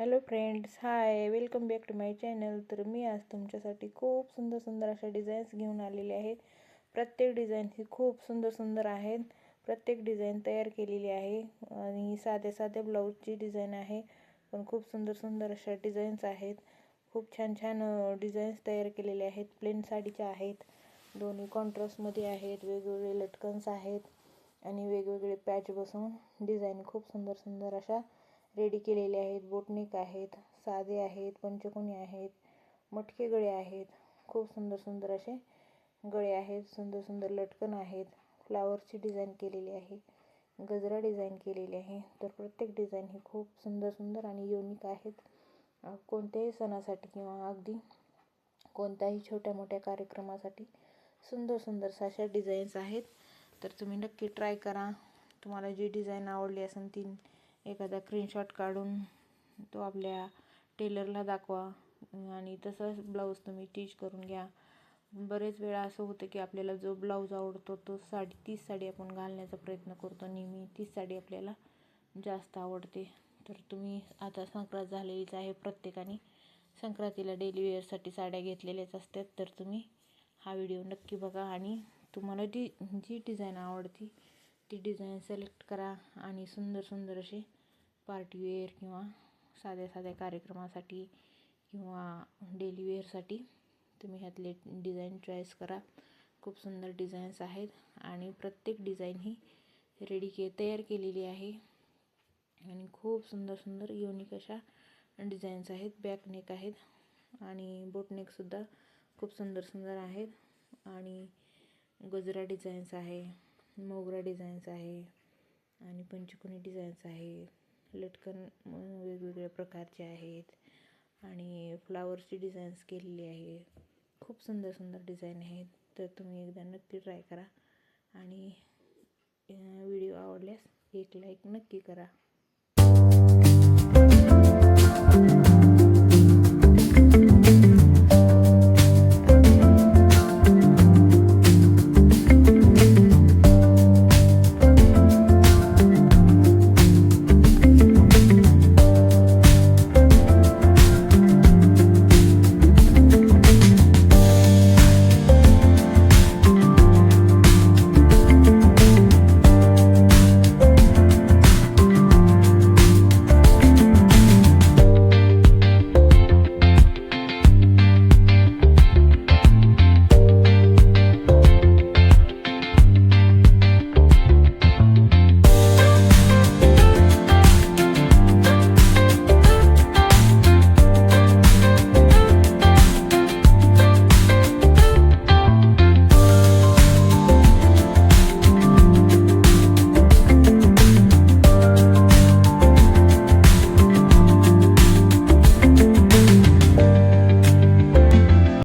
Hello friends, hi, welcome back to my channel. तर मी आज तुमच्यासाठी खूप सुंदर सुंदर अशा डिझाईन्स घेऊन आलेले आहेत. प्रत्येक डिझाईन ही खूप सुंदर सुंदर आहेत. प्रत्येक डिझाईन तयार केलेली आहे आणि साध्या साध्या ब्लाऊजची डिझाईन आहे, पण खूप सुंदर सुंदर अशा डिझाईन्स आहेत. खूप छान छान डिझाईन्स तयार केलेले आहेत. प्लेन साडीच्या आहेत, दोन्ही कॉन्ट्रास्टमध्ये आहेत, वेगवेगळे लटकन्स आहेत आणि वेगवेगळे पॅच बसवून डिझाईन खूप सुंदर सुंदर अशा रेडी केलेले आहेत. बोटनेक आहेत, साधे आहेत, पंचकोनी आहेत, मटके गळे आहेत. खूप सुंदर सुंदर असे गळे आहेत, सुंदर सुंदर लटकन आहेत. फ्लावरची डिझाईन केलेली आहे, गजरा डिझाईन केलेली आहे. तर प्रत्येक डिझाईन ही खूप सुंदर सुंदर आणि युनिक आहेत. कोणत्याही सणासाठी किंवा अगदी कोणत्याही छोट्या मोठ्या कार्यक्रमासाठी सुंदर सुंदर अशा डिझाईन्स आहेत. तर तुम्ही नक्की ट्राय करा. तुम्हाला जी डिझाईन आवडली असेल ती एखादा स्क्रीनशॉट काढून तो आपल्या टेलरला दाखवा आणि तसंच ब्लाऊज तुम्ही स्टिच करून घ्या. बरेच वेळा असं होतं की आपल्याला जो ब्लाऊज आवडतो तो तीच साडी आपण घालण्याचा प्रयत्न करतो. नेहमी तीच साडी आपल्याला जास्त आवडते. तर तुम्ही आता संक्रांत झालेलीच आहे, प्रत्येकाने संक्रांतीला डेली वेअरसाठी साड्या घेतलेल्याच असतात. तर तुम्ही हा व्हिडिओ नक्की बघा आणि तुम्हाला जी डिझाईन आवडती ती डिझाईन सिलेक्ट करा आणि सुंदर सुंदर असे पार्टीवेअर किंवा साध्या साध्या कार्यक्रमासाठी किंवा डेली वेअरसाठी तुम्ही ह्यातले डिझाईन चॉईस करा. खूप सुंदर डिझाईन्स आहेत आणि प्रत्येक डिझाईन ही तयार केलेली आहे आणि खूप सुंदर सुंदर युनिक अशा डिझाईन्स आहेत. बॅक नेक आहेत आणि बोटनेकसुद्धा खूप सुंदर सुंदर आहेत आणि गजरा डिझाईन्स आहे, मोगरा डिझाईन्स आहे आणि पंचकोनी डिझाईन्स आहे. लटकन वेगवेगळ्या प्रकारचे आहेत आणि फ्लावरची डिझाईन्स केलेली आहे. खूप सुंदर सुंदर डिझाईन आहेत. तर तुम्ही एकदा नक्की ट्राय करा आणि व्हिडिओ आवडल्यास एक लाईक नक्की करा.